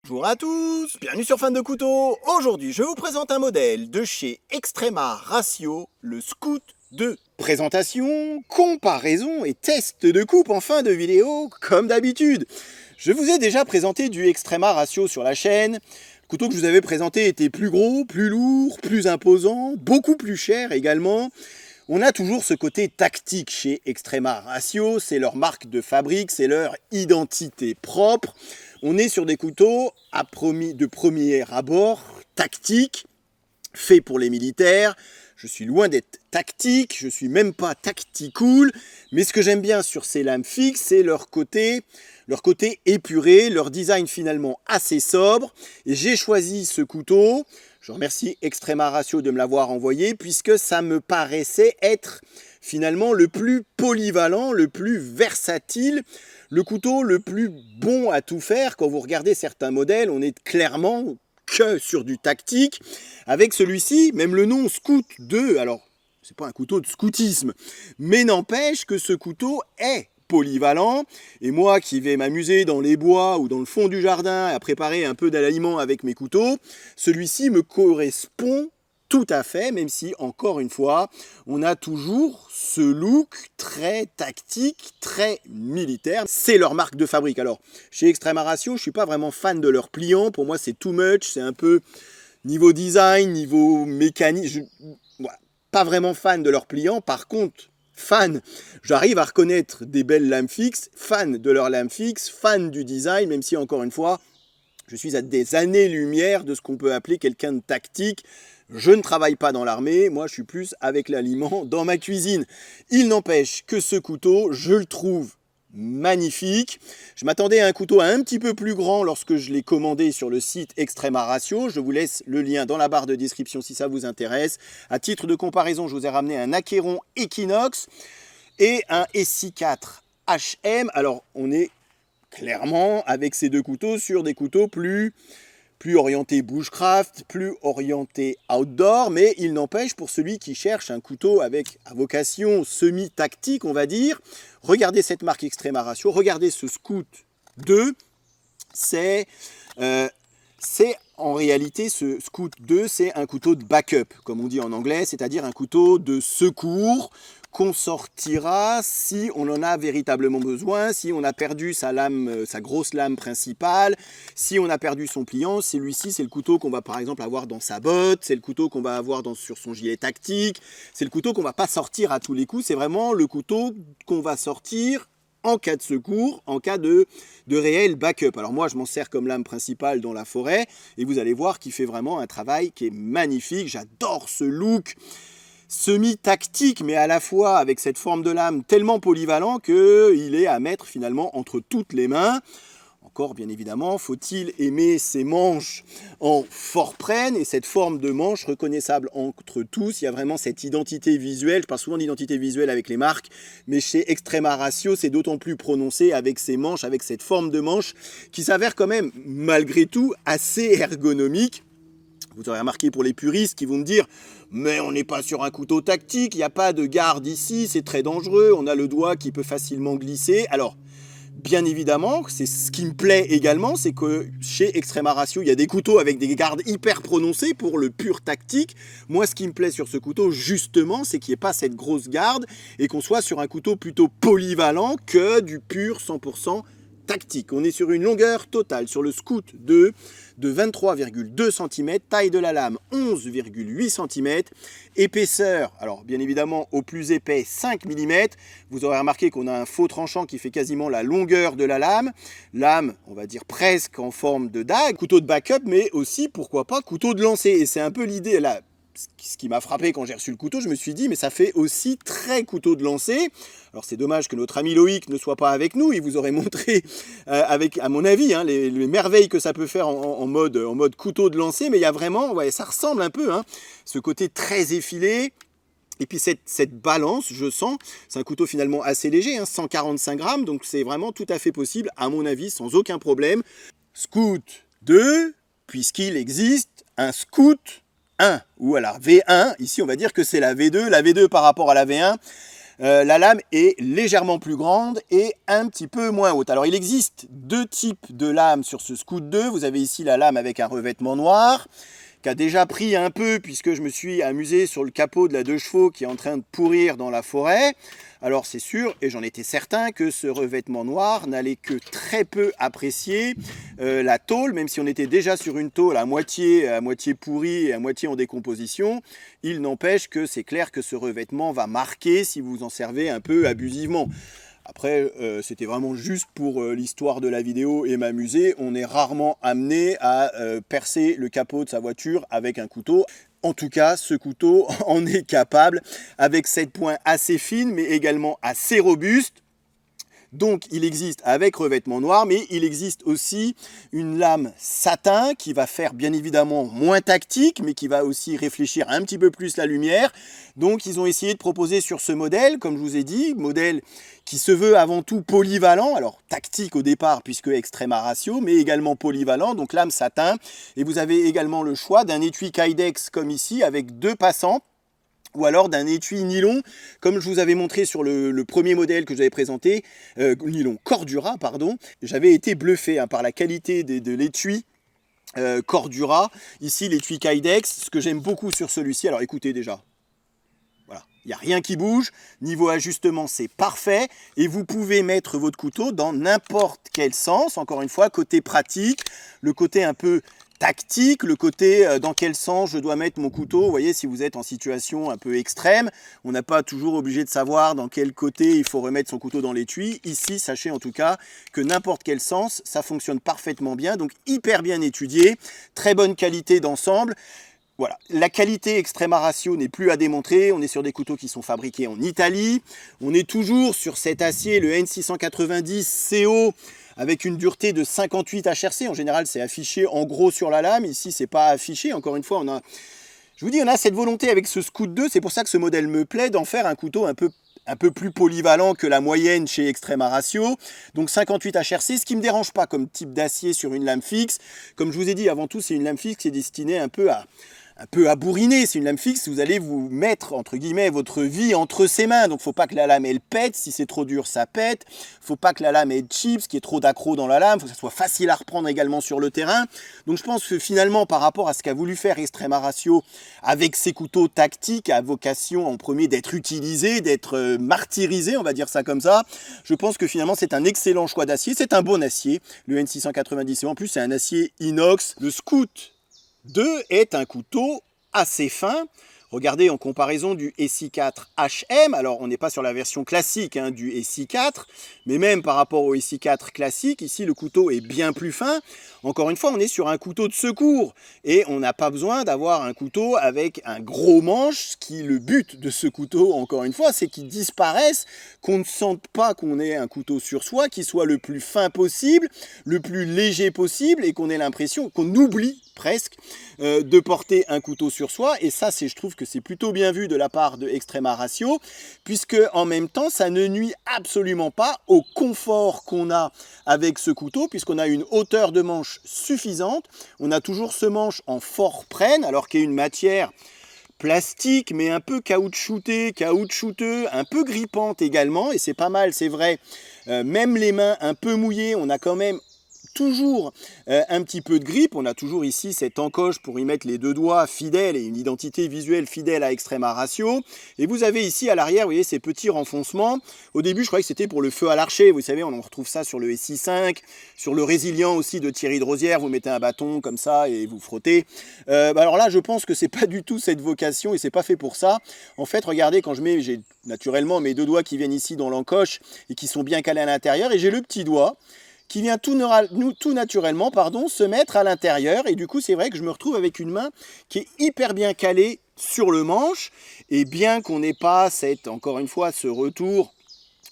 Bonjour à tous, bienvenue sur Fan de Couteaux. Aujourd'hui, je vous présente un modèle de chez Extrema Ratio, le Scout 2. Présentation, comparaison et test de coupe en fin de vidéo, comme d'habitude. Je vous ai déjà présenté du Extrema Ratio sur la chaîne. Le couteau que je vous avais présenté était plus gros, plus lourd, plus imposant, beaucoup plus cher également. On a toujours ce côté tactique chez Extrema Ratio, c'est leur marque de fabrique, c'est leur identité propre. On est sur des couteaux de premier abord, tactiques, faits pour les militaires. Je suis loin d'être tactique, je suis même pas tacticool, mais ce que j'aime bien sur ces lames fixes, c'est leur côté épuré, leur design finalement assez sobre. Et j'ai choisi ce couteau. Je remercie Extrema Ratio de me l'avoir envoyé, puisque ça me paraissait être finalement le plus polyvalent, le plus versatile, le couteau le plus bon à tout faire. Quand vous regardez certains modèles, on est clairement que sur du tactique. Avec celui-ci, même le nom Scout 2, alors c'est pas un couteau de scoutisme, mais n'empêche que ce couteau est polyvalent. Et moi qui vais m'amuser dans les bois ou dans le fond du jardin à préparer un peu d'aliment avec mes couteaux, celui-ci me correspond tout à fait, même si, encore une fois, on a toujours ce look très tactique, très militaire. C'est leur marque de fabrique. Alors, chez Extrema Ratio, je ne suis pas vraiment fan de leurs pliants. Pour moi, c'est too much. C'est un peu niveau design, niveau mécanique. Voilà, pas vraiment fan de leurs pliants. Par contre, fan, j'arrive à reconnaître des belles lames fixes, fan de leurs lames fixes, fan du design, même si, encore une fois, je suis à des années-lumière de ce qu'on peut appeler quelqu'un de tactique. Je ne travaille pas dans l'armée, moi je suis plus avec l'aliment dans ma cuisine. Il n'empêche que ce couteau, je le trouve magnifique. Je m'attendais à un couteau un petit peu plus grand lorsque je l'ai commandé sur le site Extrema Ratio. Je vous laisse le lien dans la barre de description si ça vous intéresse. À titre de comparaison, je vous ai ramené un Acheron Equinox et un SI4 HM. Alors on est clairement avec ces deux couteaux sur des couteaux plus orienté bushcraft, plus orienté outdoor, mais il n'empêche pour celui qui cherche un couteau avec à vocation semi-tactique, on va dire, regardez cette marque Extrema Ratio, regardez ce Scout 2, c'est en réalité ce Scout 2, c'est un couteau de backup, comme on dit en anglais, c'est-à-dire un couteau de secours qu'on sortira si on en a véritablement besoin, si on a perdu sa lame, sa grosse lame principale, si on a perdu son pliant. Celui-ci, c'est le couteau qu'on va par exemple avoir dans sa botte, c'est le couteau qu'on va avoir sur son gilet tactique, c'est le couteau qu'on va pas sortir à tous les coups, c'est vraiment le couteau qu'on va sortir en cas de secours, en cas de réel backup. Alors moi, je m'en sers comme lame principale dans la forêt, et vous allez voir qu'il fait vraiment un travail qui est magnifique. J'adore ce look semi-tactique, mais à la fois avec cette forme de lame tellement polyvalent qu'il est à mettre finalement entre toutes les mains. Encore, bien évidemment, faut-il aimer ces manches en forprenne et cette forme de manche reconnaissable entre tous. Il y a vraiment cette identité visuelle. Je parle souvent d'identité visuelle avec les marques, mais chez Extrema Ratio, c'est d'autant plus prononcé avec ces manches, avec cette forme de manche qui s'avère quand même, malgré tout, assez ergonomique. Vous aurez remarqué pour les puristes qui vont me dire « Mais on n'est pas sur un couteau tactique, il n'y a pas de garde ici, c'est très dangereux, on a le doigt qui peut facilement glisser. » Alors, bien évidemment, c'est ce qui me plaît également, c'est que chez Extrema Ratio, il y a des couteaux avec des gardes hyper prononcées pour le pur tactique. Moi, ce qui me plaît sur ce couteau, justement, c'est qu'il n'y ait pas cette grosse garde et qu'on soit sur un couteau plutôt polyvalent que du pur 100% tactique. On est sur une longueur totale sur le Scout 2 de 23,2 cm, taille de la lame 11,8 cm, épaisseur, alors bien évidemment au plus épais 5 mm. Vous aurez remarqué qu'on a un faux tranchant qui fait quasiment la longueur de la lame, on va dire presque en forme de dague, couteau de backup, mais aussi pourquoi pas couteau de lancer. Et c'est un peu l'idée là. Ce qui m'a frappé quand j'ai reçu le couteau, je me suis dit, mais ça fait aussi très couteau de lancer. Alors c'est dommage que notre ami Loïc ne soit pas avec nous, il vous aurait montré, à mon avis, hein, les merveilles que ça peut faire en mode couteau de lancer, mais il y a vraiment, ouais, ça ressemble un peu, hein, ce côté très effilé. Et puis cette balance, je sens, c'est un couteau finalement assez léger, hein, 145 grammes, donc c'est vraiment tout à fait possible, à mon avis, sans aucun problème. Scout 2, puisqu'il existe un Scout 1, ou alors V1, ici on va dire que c'est la V2 par rapport à la V1. la lame est légèrement plus grande et un petit peu moins haute. Alors il existe deux types de lames sur ce Scout 2. Vous avez ici la lame avec un revêtement noir, qui a déjà pris un peu puisque je me suis amusé sur le capot de la 2 chevaux qui est en train de pourrir dans la forêt. Alors c'est sûr, et j'en étais certain, que ce revêtement noir n'allait que très peu apprécier la tôle, même si on était déjà sur une tôle à moitié pourrie et à moitié en décomposition. Il n'empêche que c'est clair que ce revêtement va marquer si vous en servez un peu abusivement. Après, c'était vraiment juste pour l'histoire de la vidéo et m'amuser. On est rarement amené à percer le capot de sa voiture avec un couteau. En tout cas, ce couteau en est capable, avec cette pointe assez fine, mais également assez robuste. Donc il existe avec revêtement noir, mais il existe aussi une lame satin qui va faire bien évidemment moins tactique, mais qui va aussi réfléchir un petit peu plus la lumière. Donc ils ont essayé de proposer sur ce modèle, comme je vous ai dit, modèle qui se veut avant tout polyvalent, alors tactique au départ puisque Extrema Ratio, mais également polyvalent, donc lame satin. Et vous avez également le choix d'un étui Kydex comme ici avec 2 passants, ou alors d'un étui nylon, comme je vous avais montré sur le premier modèle que j'avais présenté, nylon Cordura, pardon. J'avais été bluffé par la qualité de l'étui Cordura. Ici, l'étui Kydex, ce que j'aime beaucoup sur celui-ci, alors écoutez déjà. Voilà, il n'y a rien qui bouge, niveau ajustement c'est parfait et vous pouvez mettre votre couteau dans n'importe quel sens, encore une fois, côté pratique, le côté un peu tactique, le côté dans quel sens je dois mettre mon couteau. Vous voyez, si vous êtes en situation un peu extrême, on n'a pas toujours obligé de savoir dans quel côté il faut remettre son couteau dans l'étui. Ici, sachez en tout cas que n'importe quel sens, ça fonctionne parfaitement bien, donc hyper bien étudié, très bonne qualité d'ensemble. Voilà, la qualité Extrema Ratio n'est plus à démontrer, on est sur des couteaux qui sont fabriqués en Italie, on est toujours sur cet acier, le N690 CO, avec une dureté de 58 HRC, en général c'est affiché en gros sur la lame, ici c'est pas affiché, encore une fois je vous dis, on a cette volonté avec ce Scout 2, c'est pour ça que ce modèle me plaît, d'en faire un couteau un peu plus polyvalent que la moyenne chez Extrema Ratio, donc 58 HRC, ce qui ne me dérange pas comme type d'acier sur une lame fixe. Comme je vous ai dit, avant tout c'est une lame fixe qui est destinée un peu à bourriner. C'est une lame fixe, vous allez vous mettre, entre guillemets, votre vie entre ses mains. Donc, il ne faut pas que la lame, elle pète. Si c'est trop dur, ça pète. Il ne faut pas que la lame, elle chip, qu'il y ait trop d'accro dans la lame. Il faut que ça soit facile à reprendre également sur le terrain. Donc, je pense que finalement, par rapport à ce qu'a voulu faire Extrema Ratio avec ses couteaux tactiques à vocation, en premier, d'être utilisés, d'être martyrisés, on va dire ça comme ça, je pense que finalement, c'est un excellent choix d'acier. C'est un bon acier, le N690. Et en plus, c'est un acier inox. Le Scout 2 est un couteau assez fin. Regardez en comparaison du SI4 HM, alors on n'est pas sur la version classique du SI4, mais même par rapport au SI4 classique, ici le couteau est bien plus fin. Encore une fois, on est sur un couteau de secours et on n'a pas besoin d'avoir un couteau avec un gros manche. Le but de ce couteau, encore une fois, c'est qu'il disparaisse, qu'on ne sente pas qu'on ait un couteau sur soi, qu'il soit le plus fin possible, le plus léger possible et qu'on ait l'impression qu'on oublie presque de porter un couteau sur soi. Et ça, je trouve que c'est plutôt bien vu de la part de Extrema Ratio, puisque en même temps, ça ne nuit absolument pas au confort qu'on a avec ce couteau, puisqu'on a une hauteur de manche suffisante. On a toujours ce manche en fort prène, alors qu'il y a une matière plastique, mais un peu caoutchouteux, un peu grippante également, et c'est pas mal, c'est vrai. Même les mains un peu mouillées, on a quand même toujours un petit peu de grippe. On a toujours ici cette encoche pour y mettre les 2 doigts fidèles et une identité visuelle fidèle à Extrema Ratio. Et vous avez ici à l'arrière, vous voyez, ces petits renfoncements. Au début, je croyais que c'était pour le feu à l'archer. Vous savez, on en retrouve ça sur le SI5, sur le Résilient aussi de Thierry de Rosière. Vous mettez un bâton comme ça et vous frottez. Alors là, je pense que c'est pas du tout cette vocation et c'est pas fait pour ça. En fait, regardez, quand j'ai naturellement mes 2 doigts qui viennent ici dans l'encoche et qui sont bien calés à l'intérieur, et j'ai le petit doigt qui vient tout naturellement se mettre à l'intérieur. Et du coup, c'est vrai que je me retrouve avec une main qui est hyper bien calée sur le manche. Et bien qu'on n'ait pas encore une fois, ce retour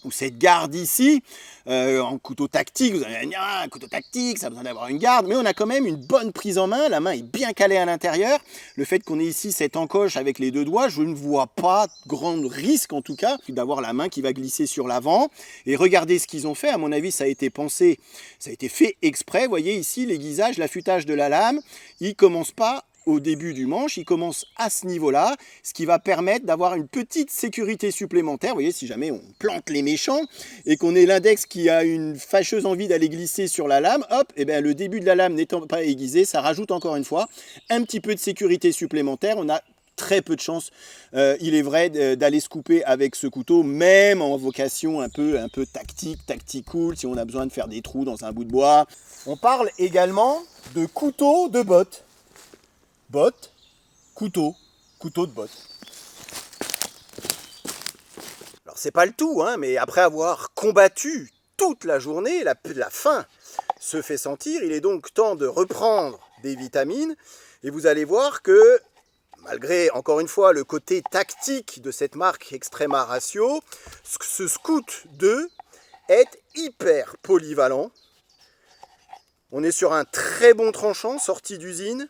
ou cette garde ici, en couteau tactique, vous allez dire, un couteau tactique, ça a besoin d'avoir une garde, mais on a quand même une bonne prise en main, la main est bien calée à l'intérieur. Le fait qu'on ait ici cette encoche avec les 2 doigts, je ne vois pas grand risque en tout cas, d'avoir la main qui va glisser sur l'avant. Et regardez ce qu'ils ont fait, à mon avis ça a été pensé, ça a été fait exprès, vous voyez ici l'aiguisage, l'affûtage de la lame, il ne commence pas au début du manche, il commence à ce niveau-là, ce qui va permettre d'avoir une petite sécurité supplémentaire. Vous voyez, si jamais on plante les méchants et qu'on ait l'index qui a une fâcheuse envie d'aller glisser sur la lame, hop, et bien le début de la lame n'étant pas aiguisé, ça rajoute encore une fois un petit peu de sécurité supplémentaire. On a très peu de chance, il est vrai, d'aller se couper avec ce couteau, même en vocation un peu tactique, tactical, si on a besoin de faire des trous dans un bout de bois. On parle également de couteau de botte. Botte, couteau de botte. Alors c'est pas le tout, hein, mais après avoir combattu toute la journée, la faim se fait sentir. Il est donc temps de reprendre des vitamines. Et vous allez voir que, malgré, encore une fois, le côté tactique de cette marque Extrema Ratio, ce Scout 2 est hyper polyvalent. On est sur un très bon tranchant sorti d'usine.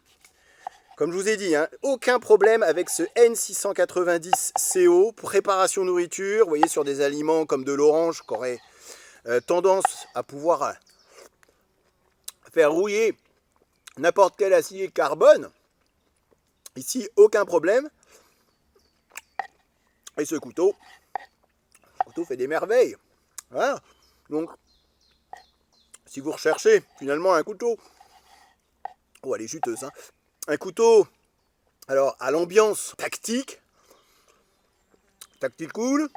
Comme je vous ai dit, hein, aucun problème avec ce N690CO, préparation nourriture. Vous voyez, sur des aliments comme de l'orange qui aurait tendance à pouvoir faire rouiller n'importe quel acier carbone. Ici, aucun problème. Et ce couteau fait des merveilles. Voilà. Donc, si vous recherchez finalement un couteau, oh, elle est juteuse, hein. Un couteau, alors à l'ambiance tactique cool,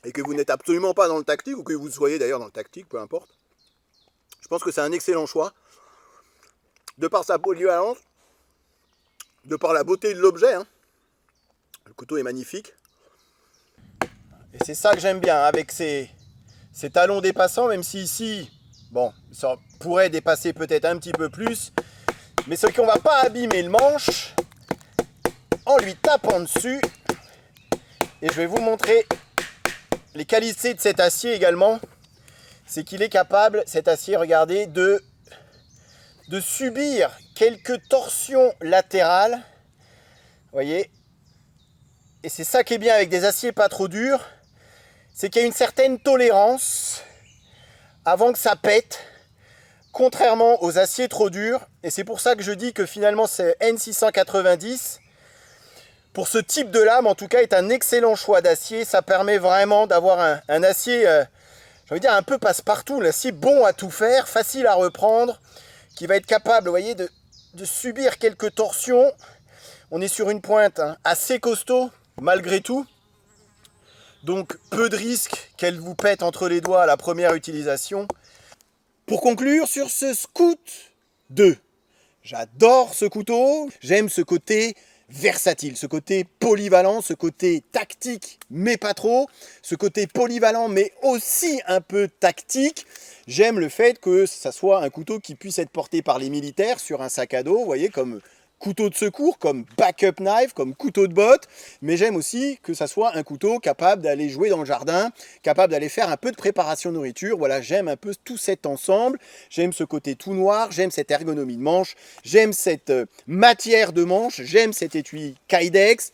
et que vous n'êtes absolument pas dans le tactique, ou que vous soyez d'ailleurs dans le tactique, peu importe. Je pense que c'est un excellent choix, de par sa polyvalence, de par la beauté de l'objet, hein. Le couteau est magnifique. Et c'est ça que j'aime bien, avec ces talons dépassants, même si ici, bon, ça pourrait dépasser peut-être un petit peu plus, mais ce qu'on ne va pas abîmer le manche en lui tapant dessus. Et je vais vous montrer les qualités de cet acier également. C'est qu'il est capable, cet acier, regardez, de subir quelques torsions latérales. Vous voyez. Et c'est ça qui est bien avec des aciers pas trop durs. C'est qu'il y a une certaine tolérance avant que ça pète. Contrairement aux aciers trop durs, et c'est pour ça que je dis que finalement c'est N690, pour ce type de lame en tout cas, est un excellent choix d'acier. Ça permet vraiment d'avoir un acier, j'ai envie de dire un peu passe-partout, l'acier bon à tout faire, facile à reprendre, qui va être capable, vous voyez, de subir quelques torsions. On est sur une pointe, hein, assez costaud, malgré tout. Donc peu de risque qu'elle vous pète entre les doigts à la première utilisation. Pour conclure sur ce Scout 2, j'adore ce couteau, j'aime ce côté versatile, ce côté polyvalent, ce côté tactique mais pas trop, ce côté polyvalent mais aussi un peu tactique. J'aime le fait que ça soit un couteau qui puisse être porté par les militaires sur un sac à dos, vous voyez, comme couteau de secours, comme backup knife, comme couteau de botte, mais j'aime aussi que ça soit un couteau capable d'aller jouer dans le jardin, capable d'aller faire un peu de préparation nourriture. Voilà, j'aime un peu tout cet ensemble, j'aime ce côté tout noir, j'aime cette ergonomie de manche, j'aime cette matière de manche, j'aime cet étui Kydex,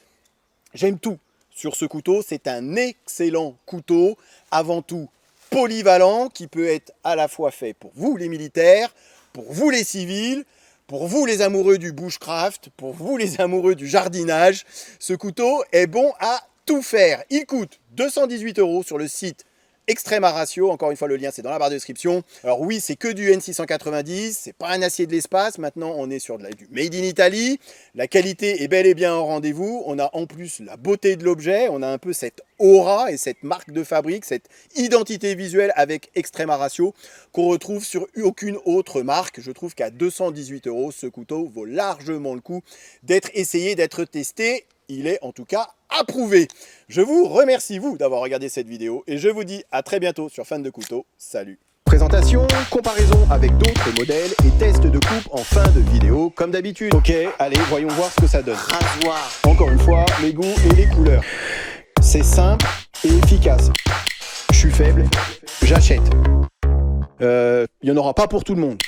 j'aime tout sur ce couteau. C'est un excellent couteau, avant tout polyvalent, qui peut être à la fois fait pour vous les militaires, pour vous les civils, pour vous les amoureux du bushcraft, pour vous les amoureux du jardinage. Ce couteau est bon à tout faire. Il coûte 218 € sur le site Extrema Ratio. Encore une fois, le lien c'est dans la barre de description. Alors oui, c'est que du N690, c'est pas un acier de l'espace. Maintenant, on est sur du Made in Italy. La qualité est bel et bien au rendez-vous. On a en plus la beauté de l'objet. On a un peu cette aura et cette marque de fabrique, cette identité visuelle avec Extrema Ratio qu'on retrouve sur aucune autre marque. Je trouve qu'à 218 €, ce couteau vaut largement le coup d'être essayé, d'être testé. Il est en tout cas approuvé. Je vous remercie, vous, d'avoir regardé cette vidéo et je vous dis à très bientôt sur Fan de Couteau. Salut! Présentation, comparaison avec d'autres modèles et test de coupe en fin de vidéo comme d'habitude. Ok, allez, voyons voir ce que ça donne. Rasoir. Encore une fois, les goûts et les couleurs. C'est simple et efficace. Je suis faible, j'achète. Il n'y en aura pas pour tout le monde.